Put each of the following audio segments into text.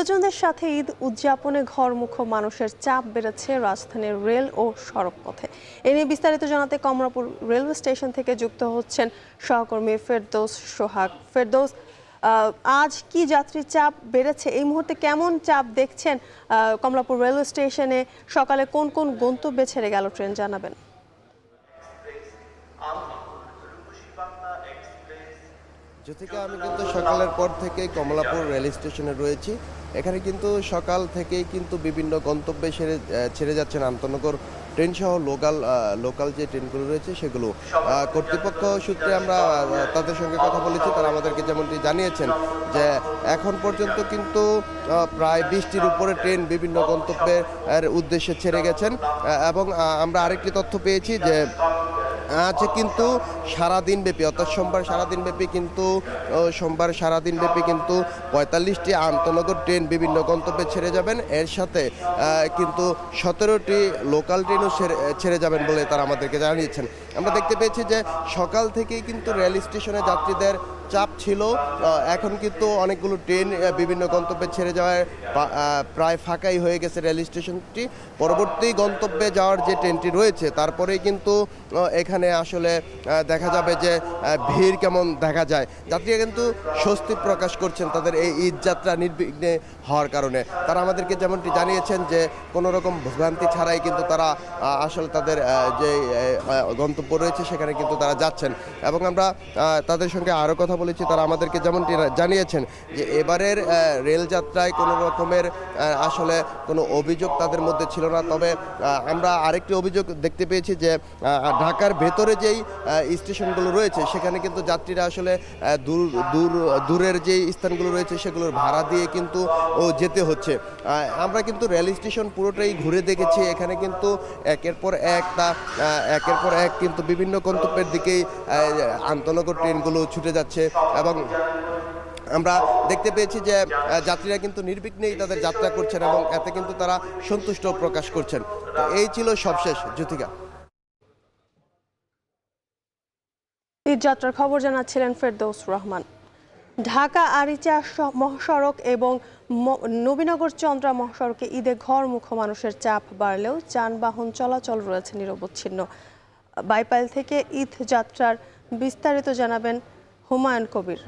প্রিয়জনদের সাথে ঈদ উদযাপনে ঘরমুখো মানুষের চাপ বেড়েছে রাজধানীর রেল ও সড়কপথে। এ নিয়ে বিস্তারিত জানাতে কমলাপুর রেলওয়ে স্টেশন থেকে যুক্ত হচ্ছেন সহকর্মী ফেরদৌস সোহাগ। ফেরদৌস, আজ কি যাত্রীর চাপ বেড়েছে, এই মুহূর্তে কেমন চাপ দেখছেন কমলাপুর রেলওয়ে স্টেশনে? সকালে কোন কোন গন্তব্যে ছেড়ে গেল ট্রেন, জানাবেন। জ্যোতিকা, আমি কিন্তু সকালের পর থেকেই কমলাপুর রেল স্টেশনে রয়েছি। এখানে কিন্তু সকাল থেকেই কিন্তু বিভিন্ন গন্তব্যে ছেড়ে যাচ্ছেন আন্তনগর ট্রেন সহ লোকাল যে ট্রেনগুলো রয়েছে সেগুলো। কর্তৃপক্ষ সূত্রে আমরা তাদের সঙ্গে কথা বলেছি, তারা আমাদেরকে যেমনটি জানিয়েছেন যে এখন পর্যন্ত কিন্তু প্রায় 20টির উপরে ট্রেন বিভিন্ন গন্তব্যের উদ্দেশ্যে ছেড়ে গেছেন। এবং আমরা আরেকটি তথ্য পেয়েছি যে আজ কিন্তু সারাদিনব্যাপী, অর্থাৎ সোমবার সারাদিনব্যাপী কিন্তু 45টি আন্তনগর ট্রেন বিভিন্ন গন্তব্যে ছেড়ে যাবেন। এর সাথে কিন্তু 17টি লোকাল ট্রেনও ছেড়ে যাবেন বলে তারা আমাদেরকে জানিয়েছেন। আমরা দেখতে পেয়েছি যে সকাল থেকেই কিন্তু রেল স্টেশনে যাত্রীদের চাপ ছিল। এখন কিন্তু অনেকগুলো ট্রেন বিভিন্ন গন্তব্যে ছেড়ে যাওয়ায় প্রায় ফাঁকাই হয়ে গেছে রেল স্টেশনটি। পরবর্তী গন্তব্যে যাওয়ার যে ট্রেনটি রয়েছে তারপরেই কিন্তু এখানে আসলে দেখা যাবে যে ভিড় কেমন দেখা যায়। যাত্রীরা কিন্তু স্বস্তি প্রকাশ করছেন তাদের এই ঈদ যাত্রা নির্বিঘ্নে হওয়ার কারণে। তারা আমাদেরকে যেমনটি জানিয়েছেন যে কোনো রকম ভোগান্তি ছাড়াই কিন্তু তারা আসলে তাদের যে গন্তব্য রয়েছে সেখানে কিন্তু তারা যাচ্ছেন। এবং আমরা তাদের সঙ্গে আরও কথা বলেছি, তারা আমাদেরকে যেমনটি জানিয়েছেন যে এবারের রেলযাত্রায় কোনো রকমের আসলে কোনো অভিযোগ তাদের মধ্যে ছিল না। তবে আমরা আরেকটি অভিযোগ দেখতে পেয়েছি যে ঢাকার ভেতরে যেই স্টেশনগুলো রয়েছে সেখানে কিন্তু যাত্রীরা আসলে দূরের যেই স্থানগুলো রয়েছে সেগুলোর ভাড়া দিয়ে কিন্তু যেতে হচ্ছে। আমরা কিন্তু রেল স্টেশন পুরোটাই ঘুরে দেখেছি। এখানে কিন্তু একের পর এক কিন্তু বিভিন্ন গন্তব্যের দিকেই আন্তনগর ট্রেনগুলো ছুটে যাচ্ছে। এবং আমরা দেখতে পেয়েছি যে যাত্রীরা কিন্তু নির্বিঘ্নেই তাদের যাত্রা করছেন এবং এতে কিন্তু তারা সন্তুষ্ট প্রকাশ করছেন। তো এই ছিল সবশেষ। জ্যোতিকা, ঈদ যাত্রার খবর জানাচ্ছিলেন ফেরদৌস রহমান। ঢাকা আরিচা মহাসড়ক এবং নবীনগর চন্দ্রা মহাসড়কে ঈদে ঘরমুখো মানুষের চাপ বাড়লেও যানবাহন চলাচল রয়েছে নিরবচ্ছিন্ন। বাইপাইল থেকে ঈদ যাত্রার বিস্তারিত জানাবেন হুমায়ুন কবির।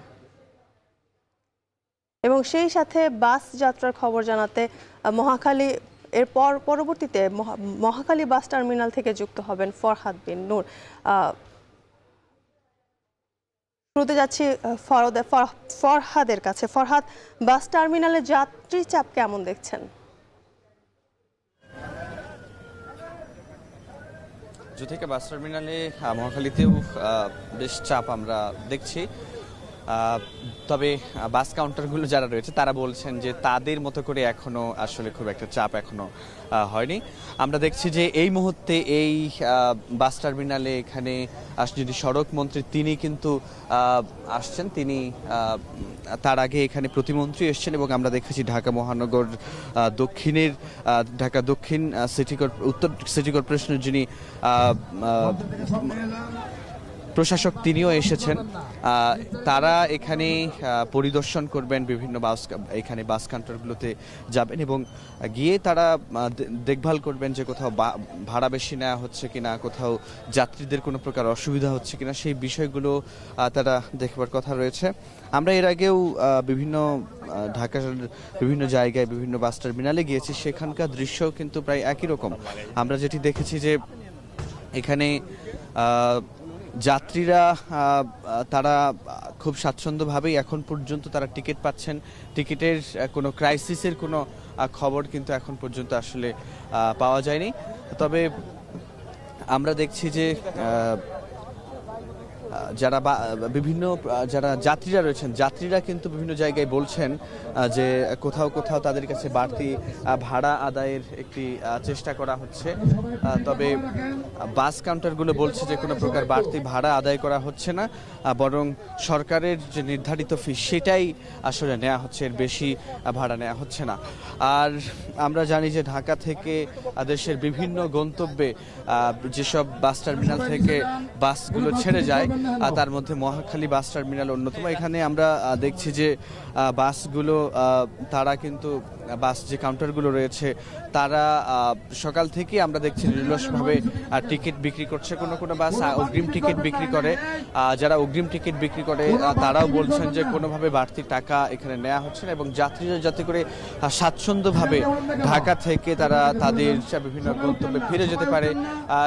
এবং সেই সাথে বাস যাত্রার খবর জানাতে পরবর্তীতে মহাখালী বাস টার্মিনাল থেকে যুক্ত হবেন ফরহাদ বিন নূর। শুরুতে যাচ্ছি ফরহাদের কাছে। ফরহাদ, বাস টার্মিনালে যাত্রী চাপ কেমন দেখছেন? জ্যোতিকা, বাস টার্মিনালে মহাখালীতেও বেশ চাপ আমরা দেখছি। তবে বাস কাউন্টারগুলো যারা রয়েছে তারা বলছেন যে তাদের মতো করে এখনো আসলে খুব একটা চাপ এখনো হয়নি। আমরা দেখছি যে এই মুহূর্তে এই বাস টার্মিনালে এখানে যদি সড়ক মন্ত্রী তিনি কিন্তু আসছেন, তিনি তার আগে এখানে প্রতিমন্ত্রী এসছেন। এবং আমরা দেখেছি ঢাকা মহানগর ঢাকা দক্ষিণ উত্তর সিটি কর্পোরেশনের যিনি প্রশাসক তিনিও এসেছেন। তারা এখানে পরিদর্শন করবেন, বিভিন্ন বাস কাউন্টারগুলোতে যাবেন এবং গিয়ে তারা দেখভাল করবেন যে কোথাও ভাড়া বেশি নেওয়া হচ্ছে কিনা, কোথাও যাত্রীদের কোনো প্রকার অসুবিধা হচ্ছে কিনা, সেই বিষয়গুলো তারা দেখবার কথা রয়েছে। আমরা এর আগেও ঢাকার বিভিন্ন জায়গায় বিভিন্ন বাস টার্মিনালে গিয়েছি, সেখানকার দৃশ্যও কিন্তু প্রায় একই রকম। আমরা যেটি দেখেছি যে এখানে যাত্রীরা তারা খুব স্বাচ্ছন্দ্যভাবেই এখন পর্যন্ত তারা টিকিট পাচ্ছেন। টিকিটের কোনো ক্রাইসিসের কোনো খবর কিন্তু এখন পর্যন্ত আসলে পাওয়া যায়নি। তবে আমরা দেখছি যে যারা যাত্রীরা রয়েছেন, যাত্রীরা কিন্তু বিভিন্ন জায়গায় বলছেন যে কোথাও তাদের কাছে বাড়তি ভাড়া আদায়ের একটি চেষ্টা করা হচ্ছে। তবে বাস কাউন্টারগুলো বলছে যে কোনো প্রকার বাড়তি ভাড়া আদায় করা হচ্ছে না, বরং সরকারের যে নির্ধারিত ফি সেটাই আসলে নেওয়া হচ্ছে, এর বেশি ভাড়া নেওয়া হচ্ছে না। আর আমরা জানি যে ঢাকা থেকে দেশের বিভিন্ন গন্তব্যে যেসব বাস টার্মিনাল থেকে বাসগুলো ছেড়ে যায় তার মধ্যে মহাখালী বাস টার্মিনাল অন্যতম। এখানে আমরা দেখছি যে বাসগুলো তারা কিন্তু বাস যে কাউন্টারগুলো রয়েছে তারা সকাল থেকে আমরা দেখছি নিরলসভাবে টিকিট বিক্রি করছে। কোনো কোনো বাস অগ্রিম টিকিট বিক্রি করে, যারা অগ্রিম টিকিট বিক্রি করে তারাও বলছেন যে কোনোভাবে বাড়তি টাকা এখানে নেওয়া হচ্ছে না এবং যাত্রীরা যাতে করে স্বাচ্ছন্দ্যভাবে ঢাকা থেকে তারা তাদের বিভিন্ন গন্তব্যে ফিরে যেতে পারে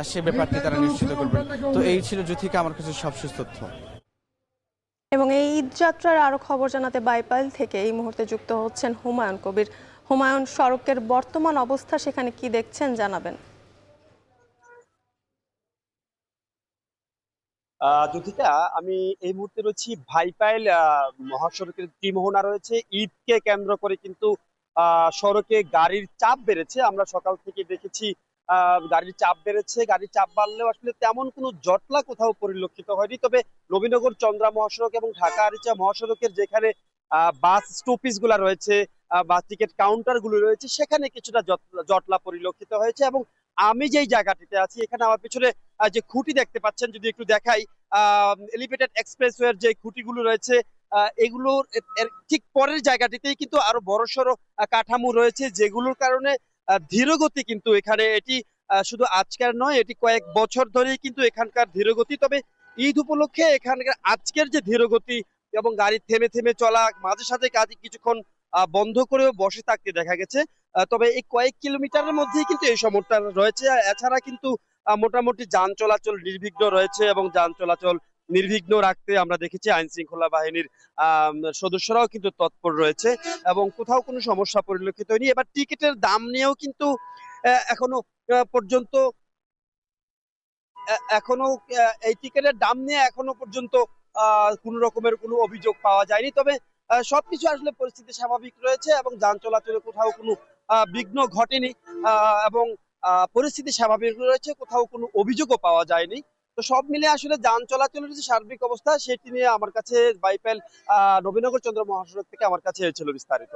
সে ব্যাপারটি তারা নিশ্চিত করবেন। তো এই ছিল যুথিকা আমার কাছে সবশেষ তথ্য। এবং এই ঈদযাত্রার আরো খবর জানাতে বাইপাইল থেকে এই মুহূর্তে যুক্ত হচ্ছেন হুমায়ুন কবির। হুমায়ুন, সড়কের বর্তমান অবস্থা সেখানে কি দেখছেন জানাবেন। যুথিকা, আমি এই মুহূর্তে রয়েছি বাইপাইল মহাসড়কের ত্রিমোহনা রয়েছে। ঈদকে কেন্দ্র করে কিন্তু সড়কে গাড়ির চাপ বেড়েছে। আমরা সকাল থেকে দেখেছি গাড়ির চাপ বেড়েছে। গাড়ির চাপ বাড়লেও আসলে তেমন কোনো জটলা কোথাও পরিলক্ষিত হয়নি। তবে নবীনগর চন্দ্রা মহাসড়ক এবং ঢাকা আরিচা মহাসড়কের যেখানে বাস স্টপেজ গুলা রয়েছে, বাস টিকিট কাউন্টার গুলো রয়েছে, সেখানে কিছুটা জটলা পরিলক্ষিত হয়েছে। এবং আমি যেই জায়গাটিতে আছি এখানে আমার পিছনে যে খুঁটি দেখতে পাচ্ছেন, যদি একটু দেখাই, এলিভেটেড এক্সপ্রেসওয়ের যে খুঁটিগুলো রয়েছে এগুলোর ঠিক পরের জায়গাটিতেই কিন্তু আরো বড়সড় কাঠামো রয়েছে, যেগুলোর কারণে ধীরগতি কিন্তু এখানে এটি শুধু আজকের নয়, এটি কয়েক বছর ধরেই কিন্তু এখানকার ধীরগতি। তবে ঈদ উপলক্ষে এখানকার আজকের যে ধীরগতি এবং গাড়ি থেমে থেমে চলা, মাঝে সাথে কাজ কিছুক্ষণ বন্ধ করেও বসে থাকতে দেখা গেছে। তবে এই কয়েক কিলোমিটারের মধ্যেই কিন্তু এই সমস্যা রয়েছে। এছাড়া কিন্তু মোটামুটি যান চলাচল নির্বিঘ্ন রয়েছে এবং যান চলাচল নির্বিঘ্ন রাখতে আমরা দেখেছি আইন শৃঙ্খলা বাহিনীর সদস্যরাও কিন্তু তৎপর রয়েছে এবং কোথাও কোনো সমস্যা পরিলক্ষিত হয়নি। এবার টিকিটের দাম নিয়েও কিন্তু এখনো পর্যন্ত এখনো এই টিকিটের দাম নিয়ে এখনো পর্যন্ত কোনো রকমের কোনো অভিযোগ পাওয়া যায়নি। তবে সবকিছু আসলে পরিস্থিতি স্বাভাবিক রয়েছে এবং যান চলাচলে কোথাও কোনো বিঘ্ন ঘটেনি এবং পরিস্থিতি স্বাভাবিক রয়েছে, কোথাও কোনো অভিযোগও পাওয়া যায়নি। তো সব মিলে আসলে যান চলাচলের যে সার্বিক অবস্থা সেটি নিয়ে আমার কাছে বাইপাইল নবীনগর চন্দ্র মহাসড়ক থেকে আমার কাছে ছিল বিস্তারিত।